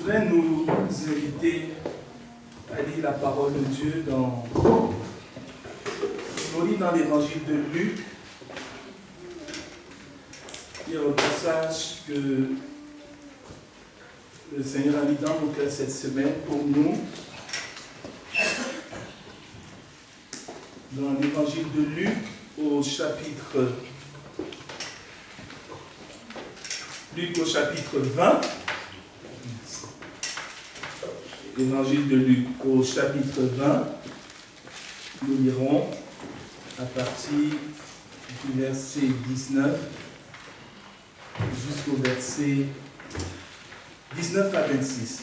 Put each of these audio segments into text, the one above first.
voudrais nous inviter à lire la parole de Dieu dans l'évangile de Luc. Il y a un passage que le Seigneur a mis dans nos cœurs cette semaine pour nous. Dans l'évangile de Luc, au chapitre 20. Évangile de Luc au chapitre 20, nous lirons à partir du verset 19 jusqu'au verset 19 à 26.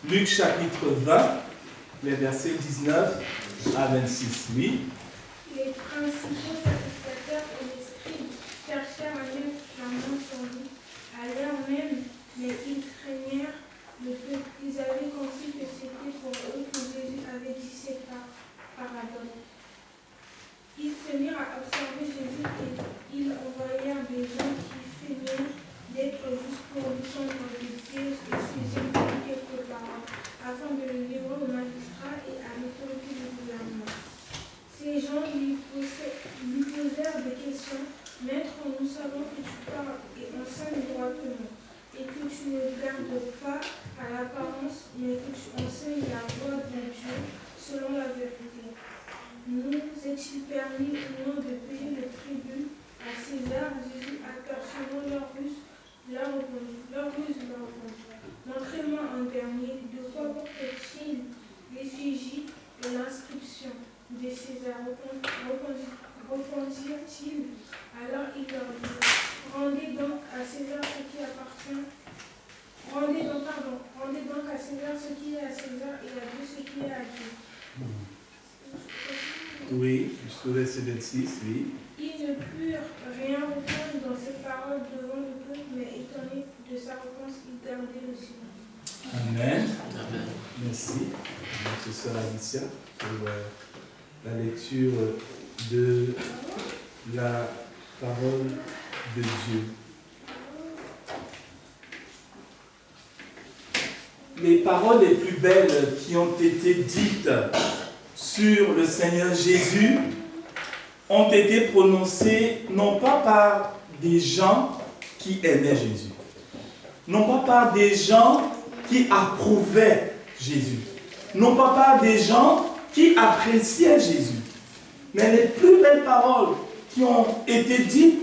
Luc chapitre 20, les versets 19 à 26. Oui. Les principaux sacrificateurs et les scribes cherchèrent à mettre la main sur lui à l'heure même, mais ils craignèrent le peuple. Ils avaient compris que c'était pour eux que Jésus avait dit ces paraboles. Ils se mirent à observer Jésus et ils envoyèrent des gens qui feignaient d'être juste pour lui tendre des pièges et saisir quelques paroles, afin de le livrer au magistrat et à l'autorité du gouvernement. Ces gens lui posèrent des questions. Maître, nous savons que tu parles et enseignes droitement, et que tu ne gardes pas à l'apparence, mais que tu enseignes la voie de Dieu selon la vérité. Nous est-il permis ou non de payer le tribut à César? Jésus, apercevant leur ruse, leur répondit. Montrez-moi un dernier, de quoi porte-t-il l'effigie de l'inscription de César? Répondirent-ils. Alors il leur dit, rendez donc à César ce qui appartient. Rendez donc à César ce qui est à César et à Dieu ce qui est à Dieu. Oui, jusqu'au verset 26, oui. Ils ne purent rien répondre dans ces paroles devant le peuple, mais étonnés de sa réponse, ils gardaient le silence. Amen. Merci. Merci, sœur Alicia, pour la lecture de la parole de Dieu. Les paroles les plus belles qui ont été dites sur le Seigneur Jésus ont été prononcées non pas par des gens qui aimaient Jésus, non pas par des gens qui approuvaient Jésus, non pas par des gens qui appréciaient Jésus, mais les plus belles paroles qui ont été dites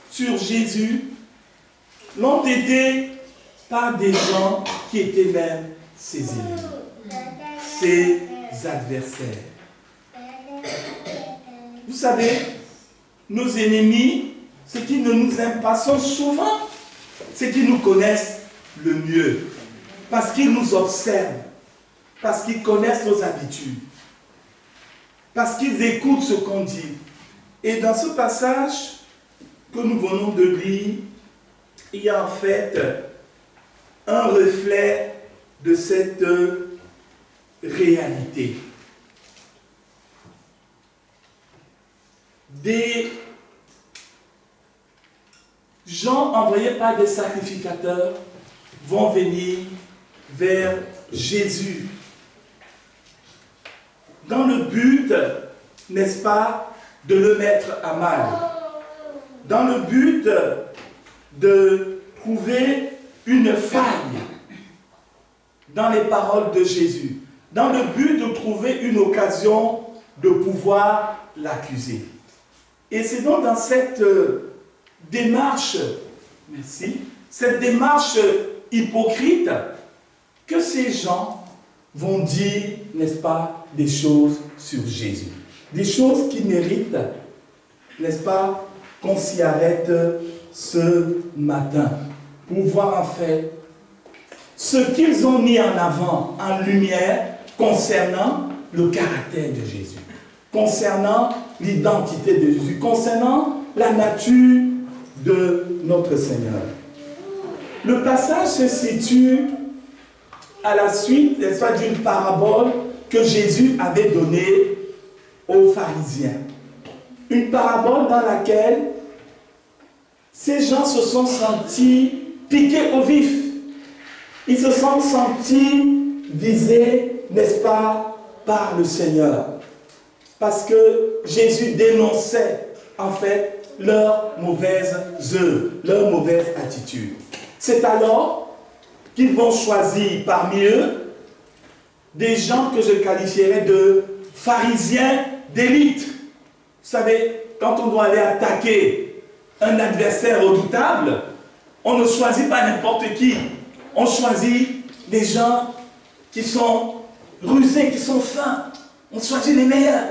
sur Jésus l'ont été par des gens qui étaient même ses ennemis, ses adversaires. Vous savez, nos ennemis, ceux qui ne nous aiment pas, sont souvent ceux qui nous connaissent le mieux, parce qu'ils nous observent, parce qu'ils connaissent nos habitudes, parce qu'ils écoutent ce qu'on dit. Et dans ce passage que nous venons de lire, il y a en fait un reflet de cette réalité. Des gens envoyés par des sacrificateurs vont venir vers Jésus dans le but, n'est-ce pas, de le mettre à mal, dans le but de trouver une faille dans les paroles de Jésus, dans le but de trouver une occasion de pouvoir l'accuser. Et c'est donc dans cette démarche, merci, cette démarche hypocrite que ces gens vont dire, n'est-ce pas, des choses sur Jésus. Des choses qui méritent, n'est-ce pas, qu'on s'y arrête ce matin pour voir en fait ce qu'ils ont mis en avant, en lumière, concernant le caractère de Jésus, concernant l'identité de Jésus, concernant la nature de notre Seigneur. Le passage se situe à la suite, n'est-ce pas, d'une parabole que Jésus avait donnée aux pharisiens. Une parabole dans laquelle ces gens se sont sentis piqués au vif. Ils se sont sentis visés, n'est-ce pas, par le Seigneur. Parce que Jésus dénonçait, en fait, leurs mauvaises œuvres, leur mauvaise attitude. C'est alors qu'ils vont choisir parmi eux des gens que je qualifierais de pharisiens d'élite. Vous savez, quand on doit aller attaquer un adversaire redoutable, on ne choisit pas n'importe qui. On choisit des gens qui sont rusés, qui sont fins. On choisit les meilleurs.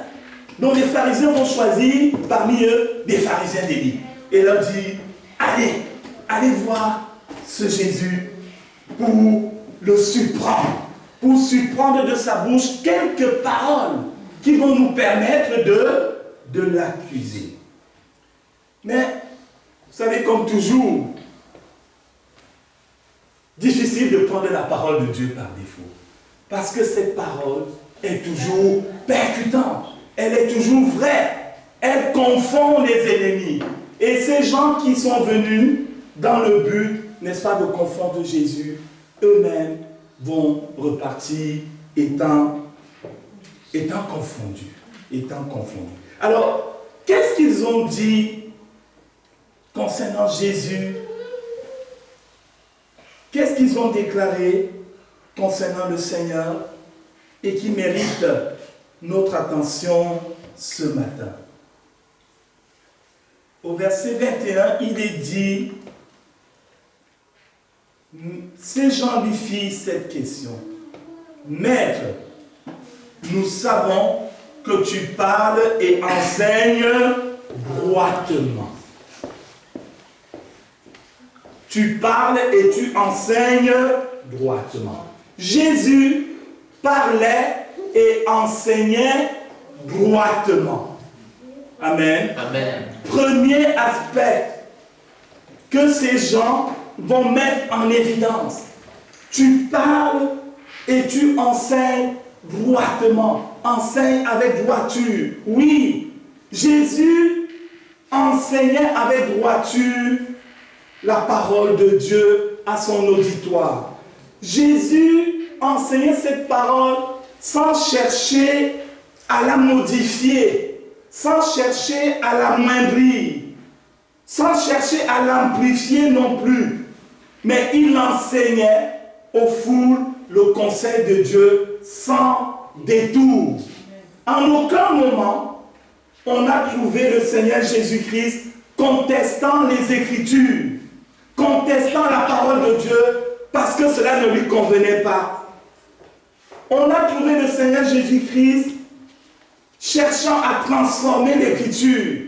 Donc les pharisiens vont choisir parmi eux des pharisiens d'élite. Et leur dit, allez voir ce Jésus pour le surprendre. Pour surprendre de sa bouche quelques paroles qui vont nous permettre de l'accuser. Mais, vous savez, comme toujours, difficile de prendre la parole de Dieu par défaut. Parce que cette parole est toujours percutante. Elle est toujours vraie. Elle confond les ennemis. Et ces gens qui sont venus dans le but, n'est-ce pas, de confondre Jésus, eux-mêmes vont repartir étant confondus. Alors, qu'est-ce qu'ils ont dit concernant Jésus? Qu'est-ce qu'ils ont déclaré concernant le Seigneur et qui mérite notre attention ce matin? Au verset 21, il est dit, ces gens lui firent cette question. Maître, nous savons que tu parles et enseignes droitement. Tu parles et tu enseignes droitement. Jésus parlait et enseignait droitement. Amen. Amen. Premier aspect que ces gens vont mettre en évidence. Tu parles et tu enseignes droitement. Enseigne avec droiture. Oui, Jésus enseignait avec droiture la parole de Dieu à son auditoire. Jésus enseignait cette parole sans chercher à la modifier, sans chercher à la moindrir, sans chercher à l'amplifier non plus. Mais il enseignait aux foules le conseil de Dieu sans détour. En aucun moment, on a trouvé le Seigneur Jésus-Christ contestant les Écritures, contestant la parole de Dieu parce que cela ne lui convenait pas. On a trouvé le Seigneur Jésus-Christ cherchant à transformer l'Écriture.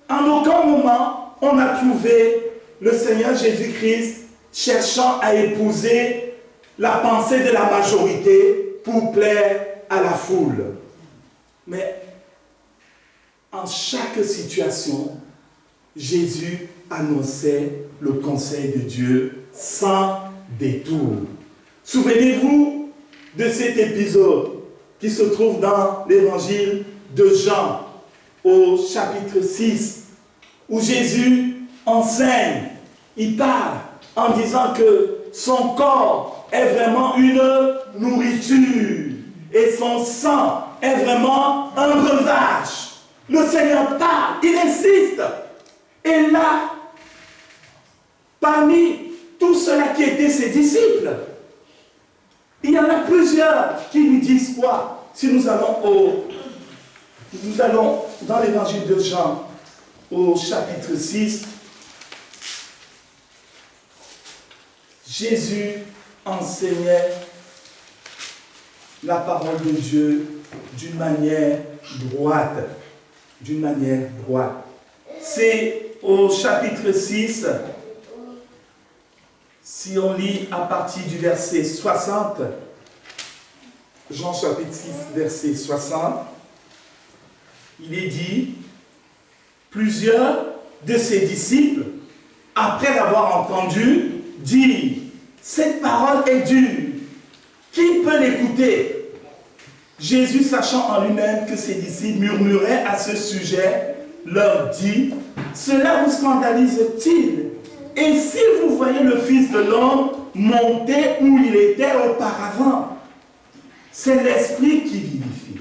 En aucun moment, on a trouvé le Seigneur Jésus-Christ cherchant à épouser la pensée de la majorité pour plaire à la foule. Mais en chaque situation, Jésus annonçait le conseil de Dieu sans détour. Souvenez-vous de cet épisode qui se trouve dans l'évangile de Jean, au chapitre 6, où Jésus enseigne, il parle en disant que son corps est vraiment une nourriture et son sang est vraiment un breuvage. Le Seigneur parle, il insiste. Et là, parmi tous ceux-là qui étaient ses disciples, il y en a plusieurs qui lui disent quoi? Si nous allons dans l'évangile de Jean, au chapitre 6, Jésus enseignait la parole de Dieu d'une manière droite. D'une manière droite. C'est au chapitre 6, si on lit à partir du verset 60, Jean chapitre 6, verset 60, il est dit, plusieurs de ses disciples, après l'avoir entendu, disent, cette parole est dure, qui peut l'écouter? Jésus, sachant en lui-même que ses disciples murmuraient à ce sujet, leur dit, cela vous scandalise-t-il? Et si vous voyez le Fils de l'homme monter où il était auparavant. C'est l'esprit qui vivifie.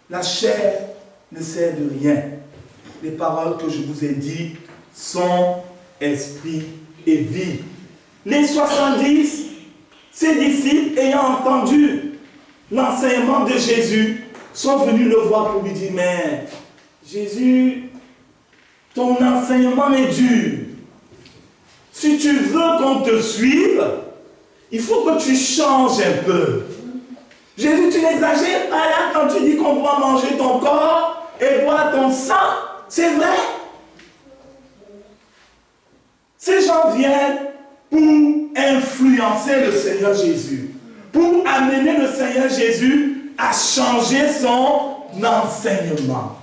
La chair ne sert de rien. Les paroles que je vous ai dites sont esprit et vie. Les 70, ses disciples, ayant entendu l'enseignement de Jésus, sont venus le voir pour lui dire, mais Jésus, ton enseignement est dur. Si tu veux qu'on te suive, il faut que tu changes un peu. Jésus, tu n'exagères pas là quand tu dis qu'on doit manger ton corps et boire ton sang. C'est vrai. Ces gens viennent pour influencer le Seigneur Jésus, pour amener le Seigneur Jésus à changer son enseignement,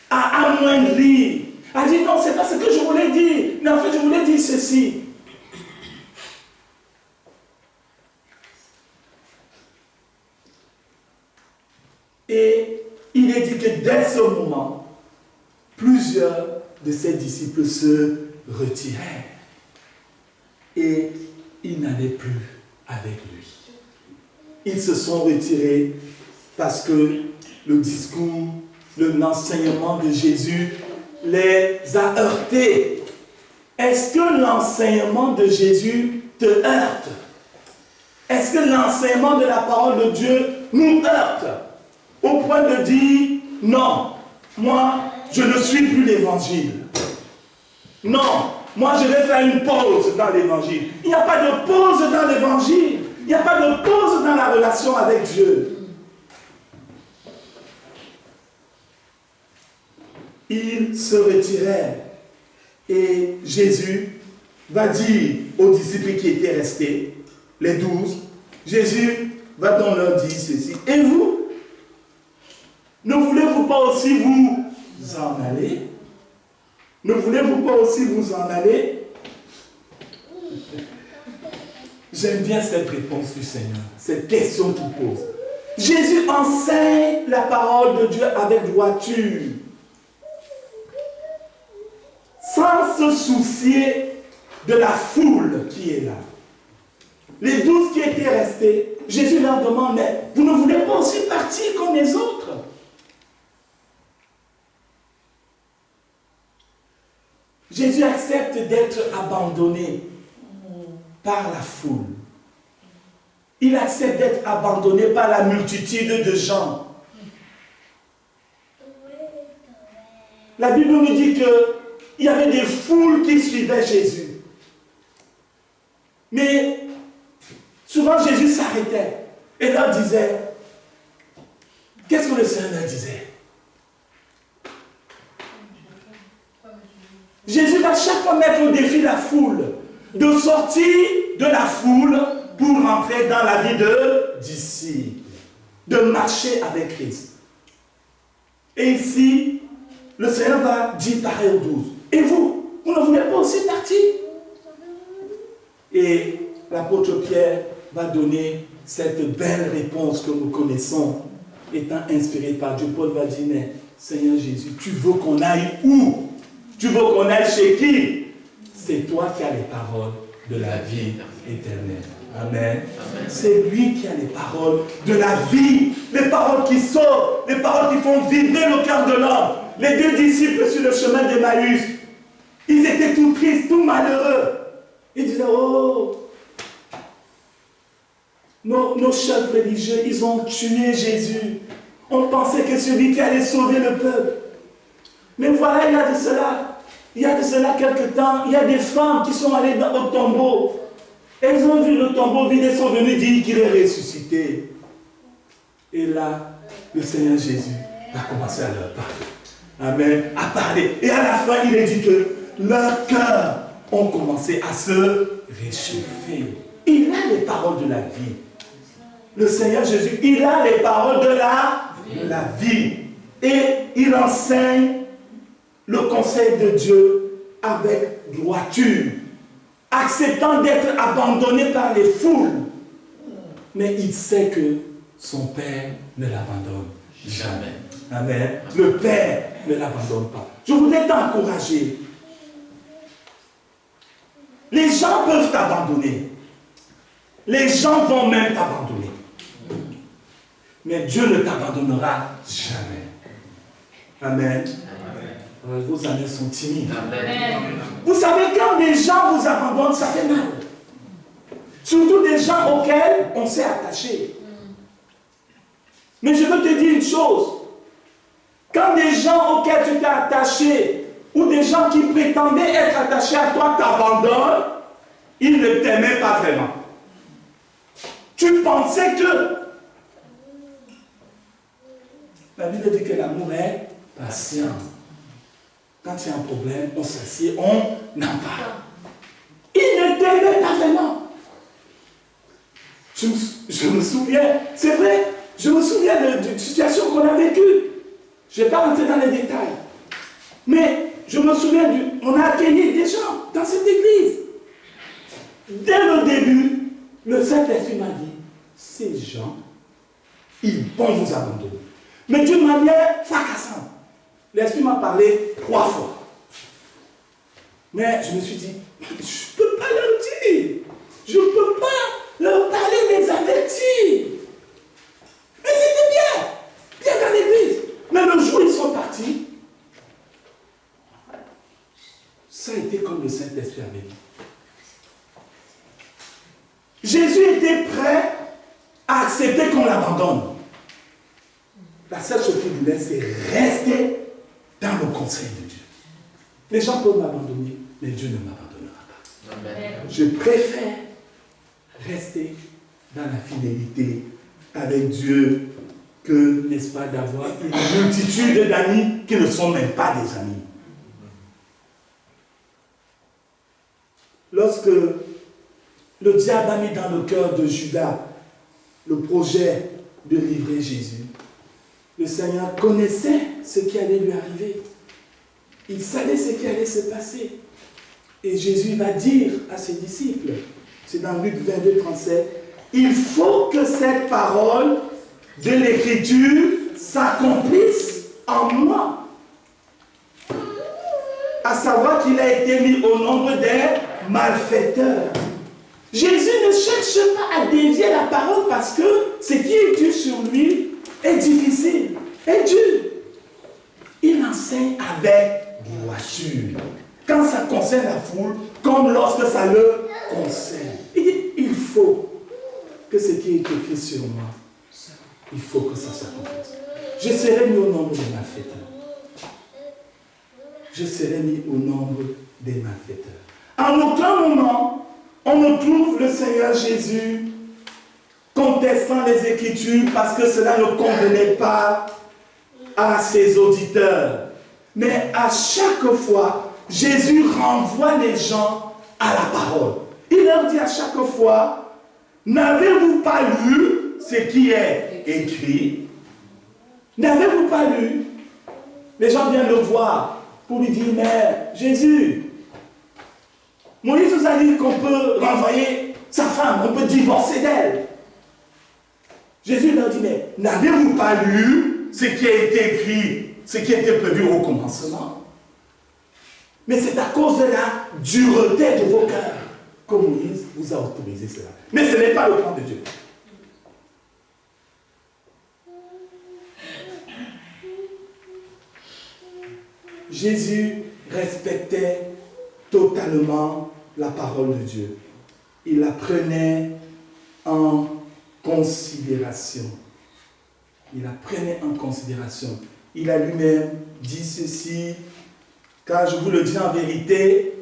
à amoindrir, à dire non, c'est pas ce que je voulais dire, mais en fait je voulais dire ceci. Et il est dit que dès ce moment, plusieurs de ses disciples se retirèrent et ils n'allaient plus avec lui. Ils se sont retirés parce que le discours, l'enseignement de Jésus les a heurtés. Est-ce que l'enseignement de Jésus te heurte? Est-ce que l'enseignement de la parole de Dieu nous heurte au point de dire non, moi je ne suis plus l'évangile. Non, moi je vais faire une pause dans l'évangile. Il n'y a pas de pause dans l'évangile. Il n'y a pas de pause dans la relation avec Dieu. Ils se retirèrent et Jésus va dire aux disciples qui étaient restés, les 12, Jésus va donc leur dire ceci. Et vous, ne voulez-vous pas aussi vous en aller? Ne voulez-vous pas aussi vous en aller? J'aime bien cette réponse du Seigneur, cette question qu'il pose. Jésus enseigne la parole de Dieu avec droiture, sans se soucier de la foule qui est là. Les 12 qui étaient restés, Jésus leur demande, mais vous ne voulez pas aussi partir comme les autres? Jésus accepte d'être abandonné par la foule. Il accepte d'être abandonné par la multitude de gens. La Bible nous dit qu'il y avait des foules qui suivaient Jésus. Mais souvent Jésus s'arrêtait et leur disait, qu'est-ce que le Seigneur leur disait? Jésus va chaque fois mettre au défi la foule, de sortir de la foule pour rentrer dans la vie de disciple, de marcher avec Christ. Et ici, le Seigneur va dire pareil aux 12. Et vous, vous ne voulez pas aussi partir? Et l'apôtre Pierre va donner cette belle réponse que nous connaissons, étant inspiré par Dieu. Paul va dire, mais Seigneur Jésus, tu veux qu'on aille où? Tu veux qu'on aille chez qui? C'est toi qui as les paroles de la vie éternelle. Amen. C'est lui qui a les paroles de la vie. Les paroles qui sauvent, les paroles qui font vibrer le cœur de l'homme. Les 2 disciples sur le chemin d'Emmaüs, ils étaient tout tristes, tout malheureux. Ils disaient, oh, nos chefs religieux, ils ont tué Jésus. On pensait que celui qui allait sauver le peuple. Mais voilà, il y a de cela quelque temps, il y a des femmes qui sont allées au tombeau. Elles ont vu le tombeau vide et sont venues dire qu'il est ressuscité. Et là, le Seigneur Jésus a commencé à leur parler. Amen. À parler. Et à la fin, il est dit que leurs cœurs ont commencé à se réchauffer. Il a les paroles de la vie. Le Seigneur Jésus, il a les paroles de la vie. Et il enseigne le conseil de Dieu avec droiture, acceptant d'être abandonné par les foules. Mais il sait que son Père ne l'abandonne jamais. Amen. Le Père ne l'abandonne pas. Je voudrais t'encourager. Les gens peuvent t'abandonner. Les gens vont même t'abandonner. Mais Dieu ne t'abandonnera jamais. Amen. Vos amis sont timides. Amen. Vous savez, quand des gens vous abandonnent, ça fait mal. Surtout des gens auxquels on s'est attaché. Mais je veux te dire une chose. Quand des gens auxquels tu t'es attaché, ou des gens qui prétendaient être attachés à toi t'abandonnent, ils ne t'aimaient pas vraiment. Tu pensais que... La Bible dit que l'amour est patient. Quand il y a un problème, on s'assied, on en parle. Ils ne t'aimaient pas vraiment. Je me souviens, c'est vrai, je me souviens d'une situation qu'on a vécue. Je ne vais pas rentrer dans les détails. Mais je me souviens, on a accueilli des gens dans cette église. Dès le début, le Saint-Esprit m'a dit, ces gens, ils vont vous abandonner. Mais d'une manière fracassante. L'Esprit m'a parlé 3 fois. Mais je me suis dit, je ne peux pas leur dire. Je ne peux pas leur parler, les avertir. Mais c'était bien dans l'église. Mais le jour où ils sont partis, ça a été comme le Saint-Esprit avait dit. Jésus était prêt à accepter qu'on l'abandonne. La seule chose qu'il voulait, c'est rester dans le conseil de Dieu. Les gens peuvent m'abandonner, mais Dieu ne m'abandonnera pas. Amen. Je préfère rester dans la fidélité avec Dieu que, n'est-ce pas, d'avoir une multitude d'amis qui ne sont même pas des amis. Lorsque le diable a mis dans le cœur de Judas le projet de livrer Jésus, le Seigneur connaissait ce qui allait lui arriver. Il savait ce qui allait se passer. Et Jésus va dire à ses disciples, c'est dans Luc 22, 37, il faut que cette parole de l'Écriture s'accomplisse en moi. À savoir qu'il a été mis au nombre des malfaiteurs. Jésus ne cherche pas à dévier la parole parce que ce qui est dû sur lui est difficile, est dur. Il enseigne avec droiture. Quand ça concerne la foule, comme lorsque ça le concerne. Il dit, il faut que ce qui est écrit sur moi, il faut que ça s'accomplisse. Je serai mis au nombre des malfaiteurs. Je serai mis au nombre des malfaiteurs. En aucun moment, on ne trouve le Seigneur Jésus contestant les Écritures parce que cela ne convenait pas à ses auditeurs. Mais à chaque fois, Jésus renvoie les gens à la parole. Il leur dit à chaque fois, n'avez-vous pas lu ce qui est écrit? N'avez-vous pas lu? Les gens viennent le voir pour lui dire, mais Jésus, Moïse nous a dit qu'on peut renvoyer sa femme, on peut divorcer d'elle. Jésus leur dit, mais n'avez-vous pas lu ce qui a été écrit, ce qui était prévu au commencement? Mais c'est à cause de la dureté de vos cœurs que Moïse vous a autorisé cela. Mais ce n'est pas le plan de Dieu. Jésus respectait totalement la parole de Dieu. Il la prenait en considération. Il la prenait en considération. Il a lui-même dit ceci, car je vous le dis en vérité,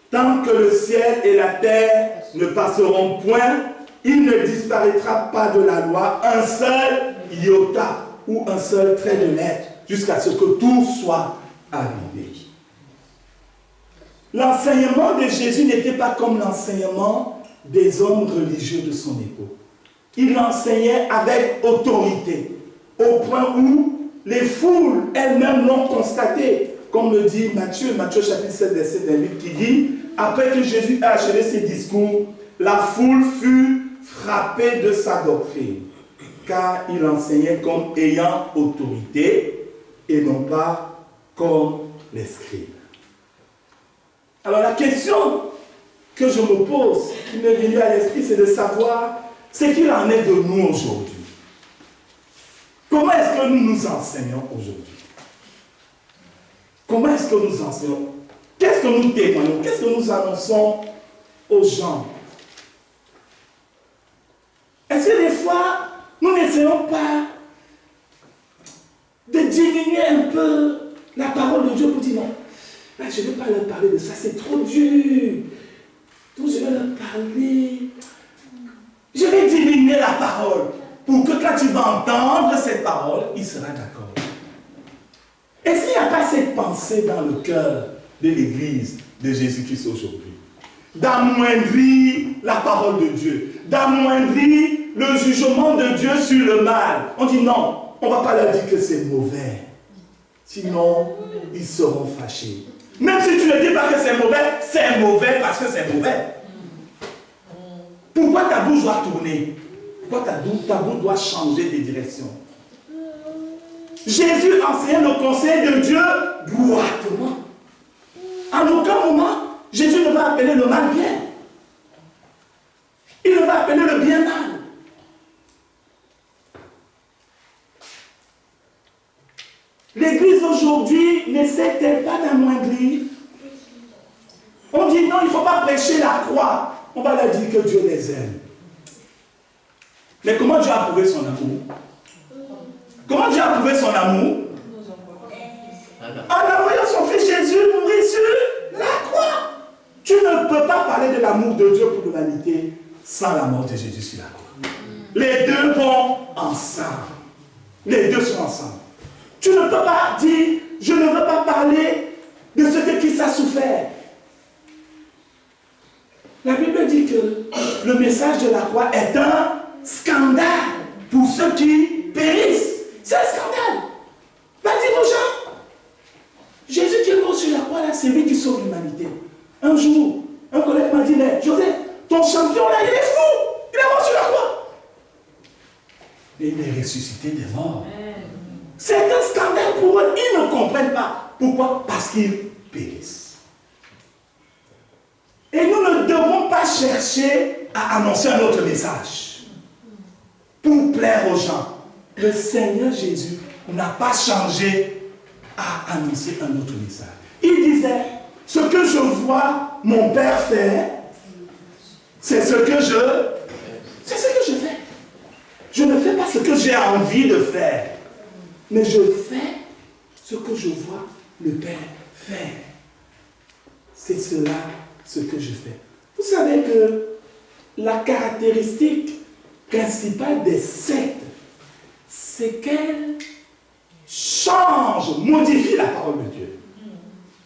tant que le ciel et la terre ne passeront point, il ne disparaîtra pas de la loi un seul iota ou un seul trait de lettre, jusqu'à ce que tout soit arrivé. L'enseignement de Jésus n'était pas comme l'enseignement des hommes religieux de son époque. Il enseignait avec autorité, au point où les foules elles-mêmes l'ont constaté, comme le dit Matthieu chapitre 7, verset 28, qui dit, après que Jésus a achevé ses discours, la foule fut frappée de sa doctrine, car il enseignait comme ayant autorité et non pas comme les scribes. Alors la question que je me pose, qui m'est venu à l'esprit, c'est de savoir ce qu'il en est de nous aujourd'hui. Comment est-ce que nous nous enseignons aujourd'hui? Comment est-ce que nous enseignons? Qu'est-ce que nous témoignons? Qu'est-ce que nous annonçons aux gens? Est-ce que des fois, nous n'essayons pas de diminuer un peu la parole de Dieu pour dire non, là, je ne vais pas leur parler de ça, c'est trop dur. Donc je vais leur parler. Je vais diminuer la parole pour que quand tu vas entendre cette parole, il sera d'accord. Et s'il n'y a pas cette pensée dans le cœur de l'Église de Jésus-Christ aujourd'hui, d'amoindrir la parole de Dieu, d'amoindrir le jugement de Dieu sur le mal, on dit non, on ne va pas leur dire que c'est mauvais. Sinon, ils seront fâchés. Même si tu ne dis pas que c'est mauvais parce que c'est mauvais. Pourquoi ta bouche doit tourner? Pourquoi ta bouche doit changer de direction? Jésus enseignait le conseil de Dieu droitement. En aucun moment, Jésus ne va appeler le mal bien. Il ne va appeler le bien mal. L'Église aujourd'hui n'essaie-t-elle pas d'amoindrir? On dit non, il ne faut pas prêcher la croix. On va leur dire que Dieu les aime. Mais comment Dieu a prouvé son amour? Comment Dieu a prouvé son amour? En envoyant son fils Jésus mourir sur la croix. Tu ne peux pas parler de l'amour de Dieu pour l'humanité sans la mort de Jésus sur la croix. Les deux vont ensemble. Les deux sont ensemble. Tu ne peux pas dire, je ne veux pas parler de ce que Christ a souffert. La Bible dit que le message de la croix est un scandale pour ceux qui périssent. C'est un scandale. Va dire aux gens, Jésus qui est mort sur la croix, là, c'est lui qui sauve l'humanité. Un jour, un collègue m'a dit, mais Joseph, ton champion là, il est fou. Il est mort sur la croix. Mais il est ressuscité des morts. C'est un scandale pour eux. Ils ne comprennent pas. Pourquoi? Parce qu'ils périssent. Et nous ne devons pas chercher à annoncer un autre message pour plaire aux gens. Le Seigneur Jésus n'a pas changé à annoncer un autre message. Il disait, ce que je vois mon Père faire, c'est ce que je fais. Je ne fais pas ce que j'ai envie de faire, mais je fais ce que je vois le Père faire. C'est cela ce que je fais. Vous savez que la caractéristique principale des sectes, c'est qu'elles changent, modifient la parole de Dieu.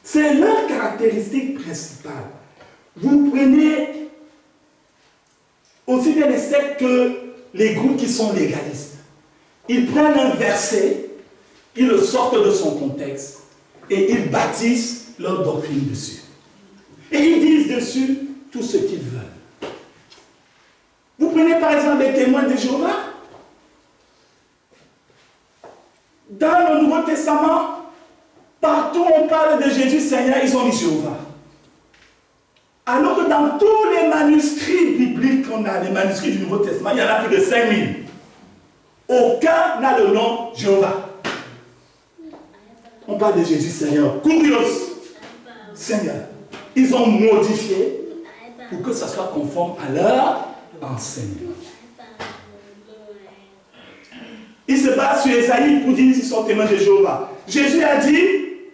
C'est leur caractéristique principale. Vous prenez aussi bien les sectes que les groupes qui sont légalistes. Ils prennent un verset, ils le sortent de son contexte et ils bâtissent leur doctrine dessus. Et ils disent dessus tout ce qu'ils veulent. Vous prenez par exemple les témoins de Jéhovah. Dans le Nouveau Testament, partout où on parle de Jésus Seigneur, ils ont mis Jéhovah. Alors que dans tous les manuscrits bibliques qu'on a, les manuscrits du Nouveau Testament, il y en a plus de 5000. Aucun n'a le nom Jéhovah. On parle de Jésus Seigneur. Kurios, Seigneur. Ils ont modifié pour que ça soit conforme à leur enseignement. Ils se basent sur Ésaïe pour dire qu'ils sont témoins de Jéhovah. Jésus a dit,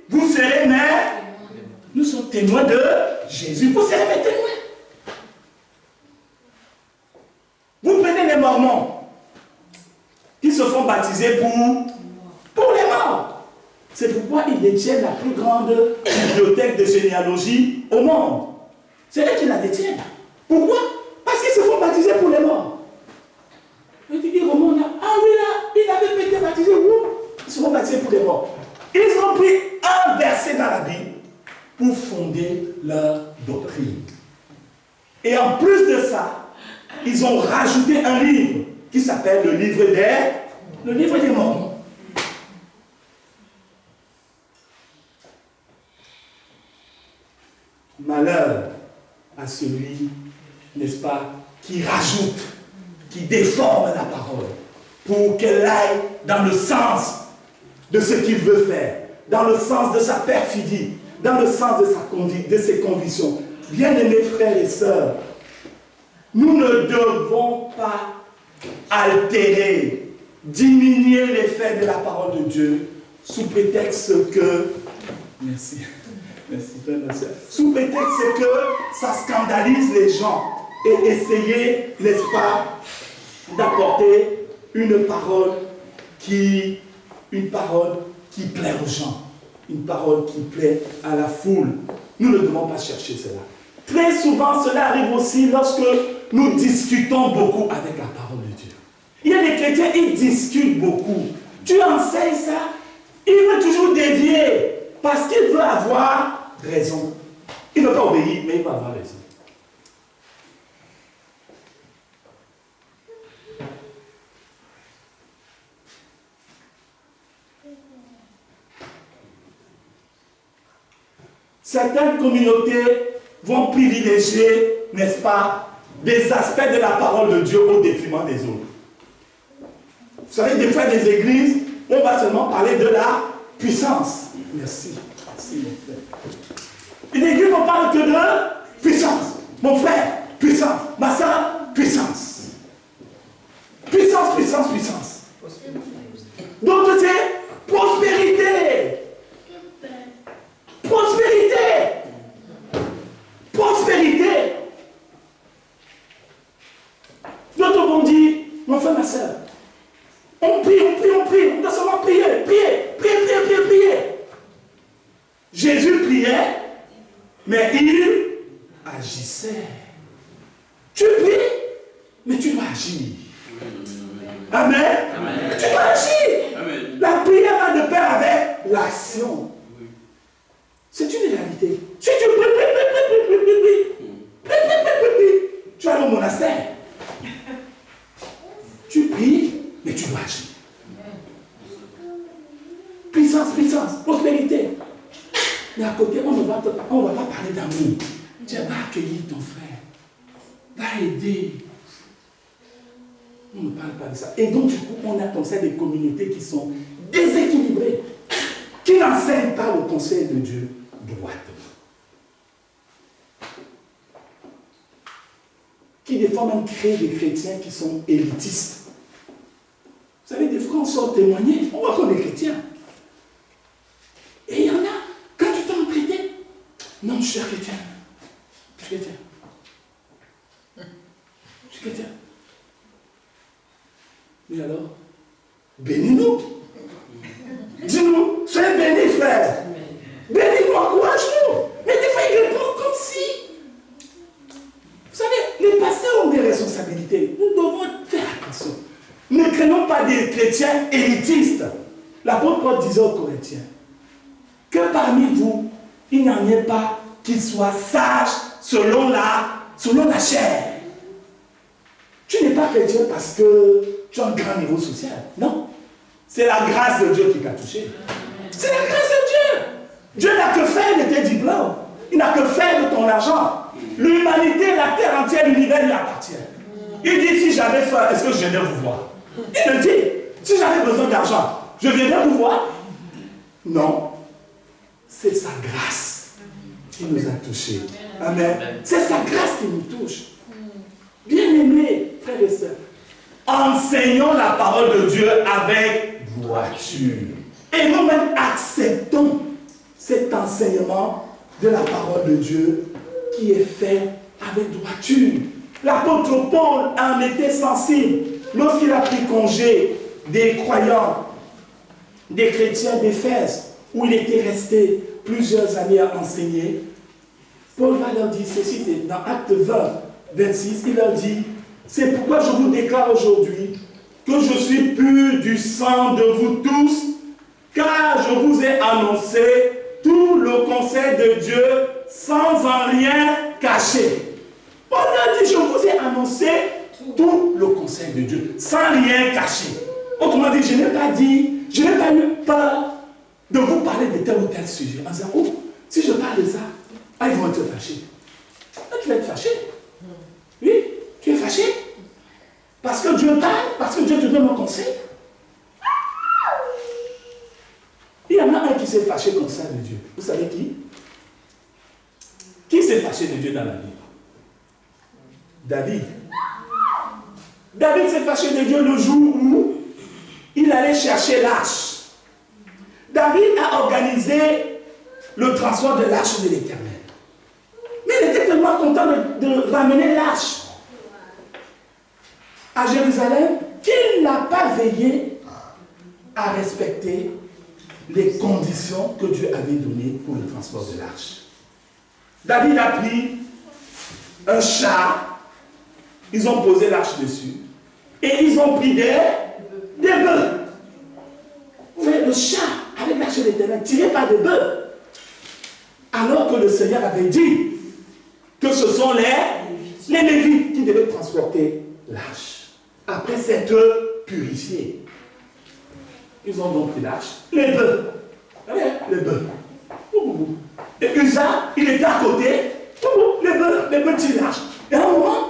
vous serez mes... Nous sommes témoins de Jésus. Vous serez mes témoins. Vous prenez les Mormons qui se font baptiser pour les morts. C'est pourquoi ils détiennent la plus grande bibliothèque de généalogie au monde. C'est eux qui la détiennent. Pourquoi? Parce qu'ils se font baptiser pour les morts. Et tu dis, Romain, ah oui, là, il avait été baptisé où? Ils se font baptiser pour les morts. Ils ont pris un verset dans la Bible pour fonder leur doctrine. Et en plus de ça, ils ont rajouté un livre qui s'appelle le livre des Mormons. Malheur à celui, n'est-ce pas, qui rajoute, qui déforme la parole pour qu'elle aille dans le sens de ce qu'il veut faire, dans le sens de sa perfidie, dans le sens de ses convictions. Bien-aimés frères et sœurs, nous ne devons pas altérer, diminuer l'effet de la parole de Dieu sous prétexte que, merci frère et sœur, sous prétexte que ça scandalise les gens et essayer, n'est-ce pas, d'apporter une parole qui plaît aux gens, une parole qui plaît à la foule. Nous ne devons pas chercher cela. Très souvent, cela arrive aussi lorsque nous discutons beaucoup avec la parole de Dieu. Il y a des chrétiens, ils discutent beaucoup. Tu enseignes ça, il veut toujours dévier parce qu'il veut avoir raison. Il ne veut pas obéir, mais il veut avoir raison. Certaines communautés vont privilégier, n'est-ce pas, des aspects de la parole de Dieu au détriment des autres. Vous savez, des fois, des églises, on va seulement parler de la puissance. Merci. Merci, mon frère. Une église, on parle que de puissance. Mon frère, puissance. Ma soeur, puissance. Puissance, puissance, puissance. Donc, c'est prospérité. Prospérité. Prospérité. D'autres vont dire, mon frère, ma soeur, on prie, on doit seulement prier. Jésus priait, mais il agissait. Tu pries, mais tu dois agir. Amen. Amen. Tu dois agir. Amen. La prière va de pair avec l'action. C'est une réalité. Si tu pries, tu vas aller au monastère. Tu pries, mais tu dois agir. Puissance, puissance, prospérité. Mais à côté, on ne va pas parler d'amour. Tu vas accueillir ton frère. Va aider. On ne parle pas de ça. Et donc, du coup, on a comme ça des communautés qui sont déséquilibrées, qui n'enseignent pas le conseil de Dieu droitement. Qui des fois même créent des chrétiens qui sont élitistes. Vous savez, des fois on sort témoigner, on voit qu'on est chrétien. Et il y en a, quand tu t'en prêté, non, je suis chrétien. Je suis chrétien. Je suis chrétien. Mais alors, bénis-nous. Dis-nous, soyez bénis, frère. Bénis-nous, encourage-nous. Mais des fois, il répond comme si. Vous savez, les pasteurs ont des responsabilités. Nous devons faire attention. Ne craignons pas des chrétiens élitistes. L'apôtre Paul disait aux Corinthiens que parmi vous, il n'y en ait pas qui soient sages selon la chair. Tu n'es pas chrétien parce que tu as un grand niveau social. Non. C'est la grâce de Dieu qui t'a touché. C'est la grâce de Dieu. Dieu n'a que faire de tes diplômes. Il n'a que faire de ton argent. L'humanité, la terre entière, l'univers lui appartient. Il dit, si j'avais faim, est-ce que je viendrais vous voir? Il le dit, si j'avais besoin d'argent, je viendrais vous voir? Non. C'est sa grâce qui nous a touchés. Amen. C'est sa grâce qui nous touche. Bien-aimés, frères et sœurs, enseignons la parole de Dieu avec droiture. Et nous-mêmes acceptons cet enseignement de la parole de Dieu qui est fait avec droiture. L'apôtre Paul en était sensible lorsqu'il a pris congé des croyants, des chrétiens d'Éphèse, où il était resté plusieurs années à enseigner. Paul va leur dire ceci, c'est dans Acte 20, 26, il leur dit, c'est pourquoi je vous déclare aujourd'hui que je suis pur du sang de vous tous, car je vous ai annoncé tout le conseil de Dieu sans en rien cacher. Paul a dit, je vous ai annoncé tout le conseil de Dieu sans rien cacher. Autrement dit, je n'ai pas eu peur de vous parler de tel ou tel sujet en disant, oh, si je parle de ça, ils vont être fâchés. tu vas être fâché. Oui, tu es fâché. Parce que Dieu parle, parce que Dieu te donne un conseil. Il y en a un qui s'est fâché comme ça de Dieu. Vous savez qui? Qui s'est fâché de Dieu dans la Bible? David. David s'est fâché de Dieu le jour où il allait chercher l'arche. David a organisé le transport de l'arche de l'Éternel. Mais il était tellement content de ramener l'arche à Jérusalem qu'il n'a pas veillé à respecter les conditions que Dieu avait données pour le transport de l'arche. David a pris un char, ils ont posé l'arche dessus, et ils ont pris des bœufs. Vous voyez, le char avec l'arche de l'Éternel tiré par des bœufs. Alors que le Seigneur avait dit que ce sont les Lévites qui devaient transporter l'arche. Après s'être purifiés. Ils ont donc pris l'arche, les bœufs. Les bœufs. Et Uza, il était à côté. Les bœufs tirent l'arche. Et à un moment,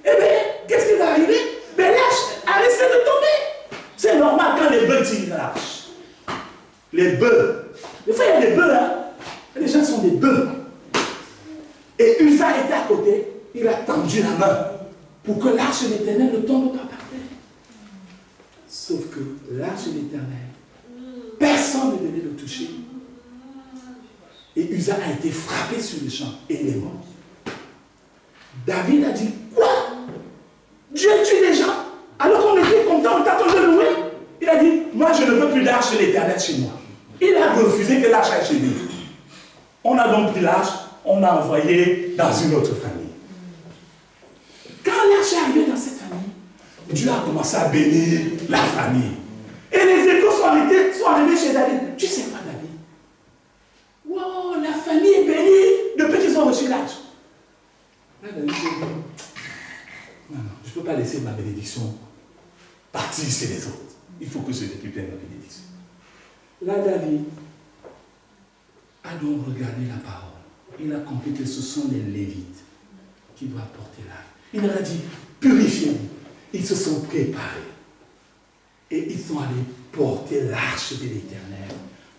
eh bien, qu'est-ce qui va arriver? Mais l'arche a laissé de tomber. C'est normal quand les bœufs tirent l'arche. Les bœufs. Des fois, il y a des bœufs, hein. Les gens sont des bœufs. Et Uza était à côté. Il a tendu la main pour que l'arche de l'Éternel ne tombe pas par terre. Sauf que l'arche de l'Éternel, personne ne devait le toucher. Et Uza a été frappé sur le champ et il est mort. David a dit, quoi? Dieu tue les gens alors qu'on était content, on t'attend de louer. Il a dit, moi je ne veux plus l'arche de l'Éternel chez moi. Il a refusé que l'arche aille chez lui. On a donc pris l'arche, on l'a envoyé dans une autre famille. Quand l'arche est arrivée dans cette famille, Dieu a commencé à bénir la famille. Et les échos sont arrivés chez David. Tu sais quoi, David? Wow, la famille est bénie depuis qu'ils ont reçu l'arche. Là, David dit, non, je ne peux pas laisser ma bénédiction partir chez les autres. Il faut que je récupère ma bénédiction. Là, David a donc regardé la parole. Il a compris que ce sont les Lévites qui doivent porter l'arche. Il leur a dit, purifiez-vous. Ils se sont préparés. Et ils sont allés porter l'arche de l'Éternel,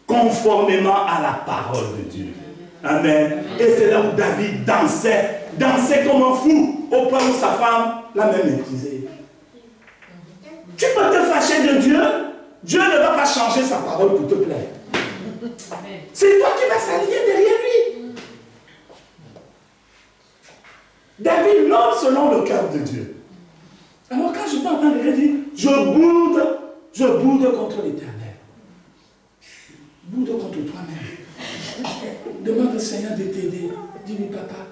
conformément à la parole de Dieu. Amen. Et c'est là où David dansait comme un fou, au point où sa femme l'a même méprisé. Tu peux te fâcher de Dieu, Dieu ne va pas changer sa parole pour te plaire. C'est toi qui vas s'allier derrière lui. David l'homme selon le cœur de Dieu. Alors quand je peux entendre quelqu'un dire, je boude contre l'Éternel. Boude contre toi-même. Demande au Seigneur de t'aider. Dis-lui, papa,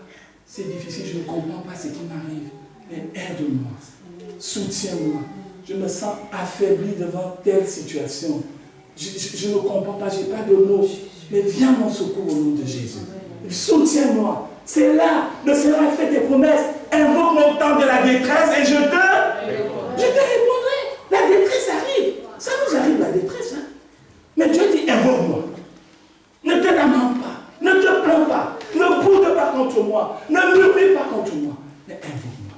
c'est difficile, je ne comprends pas ce qui m'arrive. Mais aide-moi, soutiens-moi. Je me sens affaibli devant telle situation. Je ne comprends pas, je n'ai pas de mots. Mais viens mon secours au nom de Jésus. Soutiens-moi. C'est là, le Seigneur a fait des promesses. Invoque mon temps de la détresse et je te répondrai. La détresse arrive. Ça nous arrive la détresse. Hein? Mais Dieu dit, invoque-moi. Ne te lamente pas. Ne te plains pas. Ne boude pas contre moi. Ne murmure pas contre moi. Mais invoque-moi.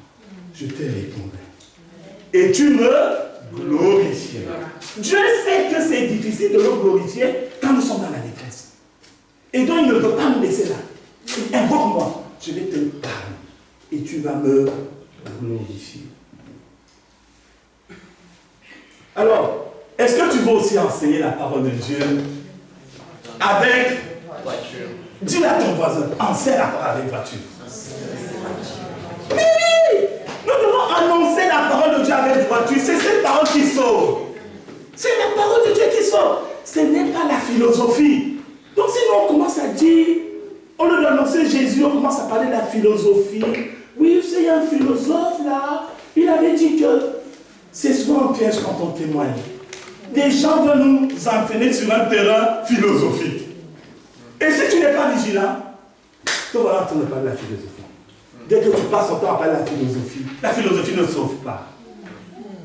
Je te répondrai. Et tu me glorifieras. Dieu sait que c'est difficile de le glorifier quand nous sommes dans la détresse. Et donc il ne veut pas nous laisser là. Invoque-moi, je vais te parler et tu vas me glorifier. Alors, est-ce que tu veux aussi enseigner la parole de Dieu avec voiture? Dis à ton voisin, enseigne la parole avec voiture. Mais oui, nous devons annoncer la parole de Dieu avec voiture. C'est cette parole qui sauve. C'est la parole de Dieu qui sauve. Ce n'est pas la philosophie. Donc si nous on commence à dire, au lieu d'annoncer Jésus, on commence à parler de la philosophie. Oui, c'est un philosophe là. Il avait dit que c'est souvent un piège quand on témoigne. Des gens veulent nous entraîner sur un terrain philosophique. Et si tu n'es pas vigilant, tu vas entendre parler de la philosophie. Dès que tu passes ton temps à parler de la philosophie ne sauve pas.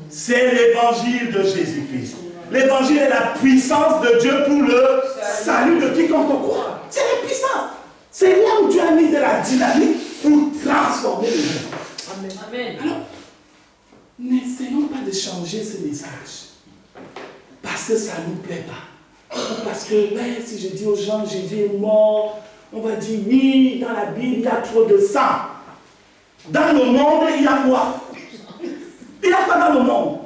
C'est l'évangile de Jésus-Christ. L'évangile est la puissance de Dieu pour le salut de quiconque croit. C'est la puissance. C'est là où Dieu a mis de la dynamique pour transformer le monde. Amen. Alors, n'essayons pas de changer ce message parce que ça ne nous plaît pas. Ou parce que, ouais, si je dis aux gens Jésus est mort, on va dire oui, dans la Bible, il y a trop de sang. Dans le monde, il y a quoi? Il y a quoi dans le monde?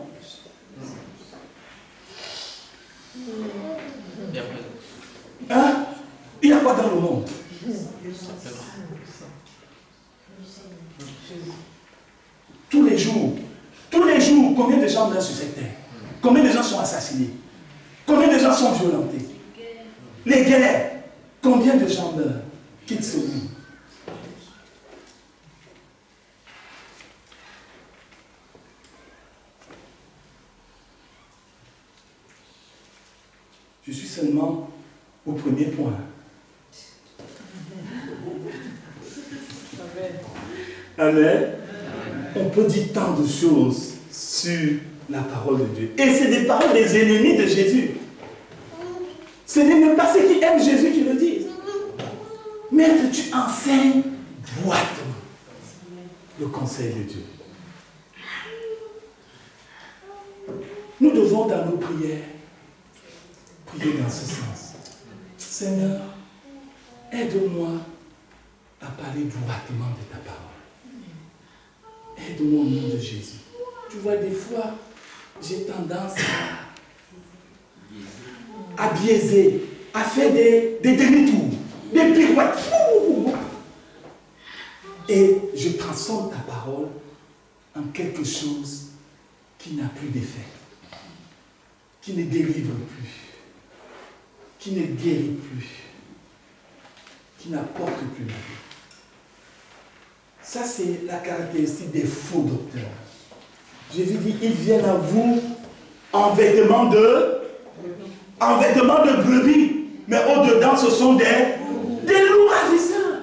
Hein? Il y a quoi dans le monde? Tous les jours, combien de gens meurent sur cette terre? Combien de gens sont assassinés? Combien de gens sont violentés? Les guerres, combien de gens meurent? Quittent ce monde? Je suis seulement au premier point. Amen. On peut dire tant de choses sur la parole de Dieu. Et c'est des paroles des ennemis de Jésus. Ce n'est même pas ceux qui aiment Jésus qui le disent. Maître, tu enseignes droitement le conseil de Dieu. Nous devons dans nos prières prier dans ce sens. Seigneur, aide-moi à parler droitement de ta parole. Aide-moi au nom de Jésus. Tu vois, des fois, j'ai tendance à biaiser, à faire des demi-tours, des pirouettes. Et je transforme ta parole en quelque chose qui n'a plus d'effet, qui ne délivre plus, qui ne guérit plus, qui n'apporte plus la vie. Ça, c'est la caractéristique des faux docteurs. Jésus dit, ils viennent à vous en vêtements de brebis, mais au-dedans, ce sont des loups ravisseurs.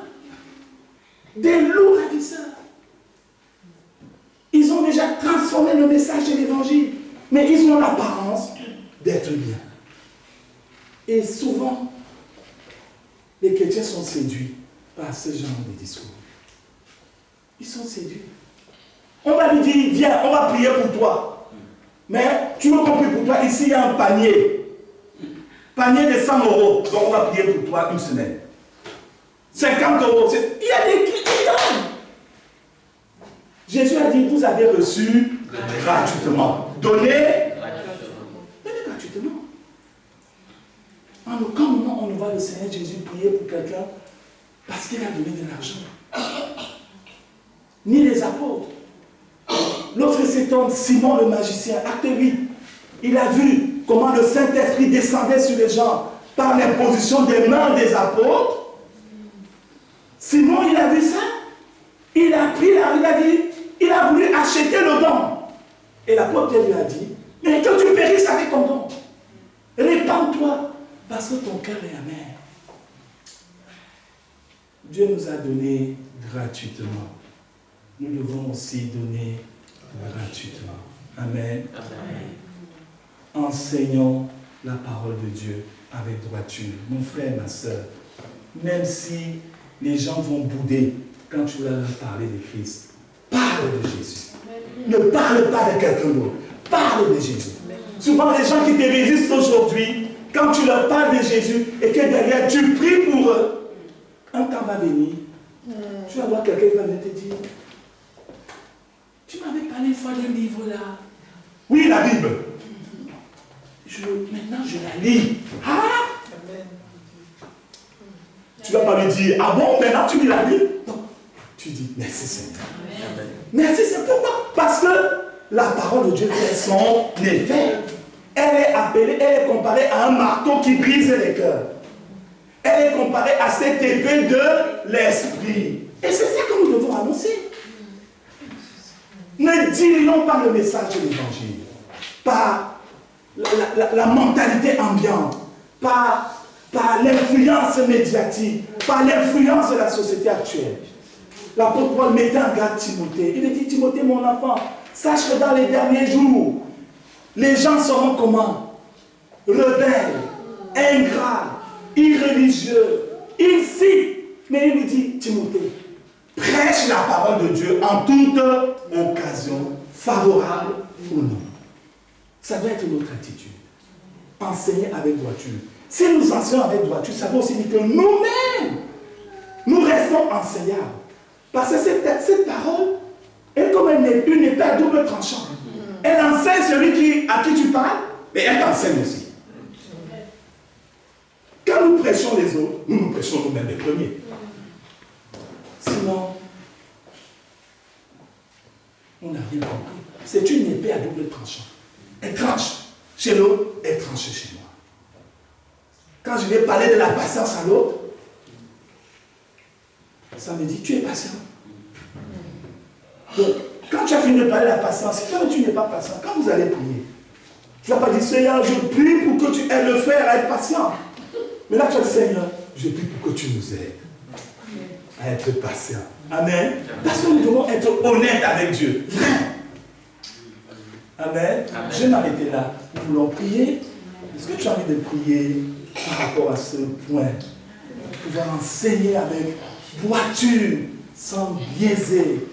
Des loups ravisseurs. Ils ont déjà transformé le message de l'évangile, mais ils ont l'apparence d'être bien. Et souvent, les chrétiens sont séduits par ce genre de discours. Ils sont séduits. On va lui dire, viens, on va prier pour toi. Mais tu veux qu'on prie pour toi, ici il y a un panier. Panier de 100 €. Donc on va prier pour toi une semaine. 50 €. Il y a des critères. Jésus a dit, vous avez reçu gratuitement. Donnez gratuitement. En aucun moment on ne voit le Seigneur Jésus prier pour quelqu'un parce qu'il a donné de l'argent. Ni les apôtres. L'autre, c'est Simon le magicien, acte 8. Il a vu comment le Saint-Esprit descendait sur les gens par l'imposition des mains des apôtres. Simon, il a vu ça. Il a pris, il a voulu acheter le don. Et l'apôtre lui a dit, mais que tu périsses avec ton don. Répands-toi, parce que ton cœur est amer. Dieu nous a donné gratuitement. Nous devons aussi donner gratuitement. Amen. Amen. Enseignons la parole de Dieu avec droiture. Mon frère, ma soeur, même si les gens vont bouder quand tu vas leur parler de Christ, parle de Jésus. Ne parle pas de quelqu'un d'autre. Parle de Jésus. Souvent, les gens qui te résistent aujourd'hui, quand tu leur parles de Jésus et que derrière tu pries pour eux, un temps va venir, tu vas voir quelqu'un qui va venir te dire, tu m'avais parlé une fois d'un livre là. Oui, la Bible. Maintenant, je la lis. Ah! Tu ne vas pas lui dire, ah bon, maintenant tu lis la Bible? Non. Tu dis, merci Seigneur. Amen. Merci, c'est pourquoi? Parce que la parole de Dieu fait son effet. Elle est appelée, elle est comparée à un marteau qui brise les cœurs. Elle est comparée à cette épée de l'esprit. Et c'est ça que nous devons annoncer. Ne diluons pas le message de l'évangile par la mentalité ambiante, par l'influence médiatique, par l'influence de la société actuelle. L'apôtre Paul mettait en garde Timothée. Il dit, Timothée, mon enfant, sache que dans les derniers jours, les gens seront comment? Rebelles, ingrats, irréligieux. Il cite, mais il lui dit, Timothée, prêche la parole de Dieu en toute occasion, favorable ou non. Ça doit être notre attitude. Enseigner avec droiture. Si nous enseignons avec droiture, ça veut aussi dire que nous-mêmes, nous restons enseignables. Parce que cette parole est comme une épée à double tranchant. Elle enseigne celui à qui tu parles, mais elle t'enseigne aussi. Quand nous prêchons les autres, nous prêchons nous-mêmes les premiers. Sinon, on n'a rien compris. C'est une épée à double tranchant. Elle tranche chez l'autre, elle tranche chez moi. Quand je vais parler de la patience à l'autre, ça me dit, tu es patient. Donc, quand tu as fini de parler de la patience, quand tu n'es pas patient, quand vous allez prier, tu ne vas pas dire, Seigneur, je prie pour que tu aides le frère à être patient. Mais là, tu as dit, Seigneur, je prie pour que tu nous aides à être patient. Amen. Parce que nous devons être honnêtes avec Dieu. Vrai. Amen. Amen. Je vais m'arrêter là. Nous voulons prier. Est-ce que tu as envie de prier par rapport à ce point? Pouvoir enseigner avec droiture, sans biaiser.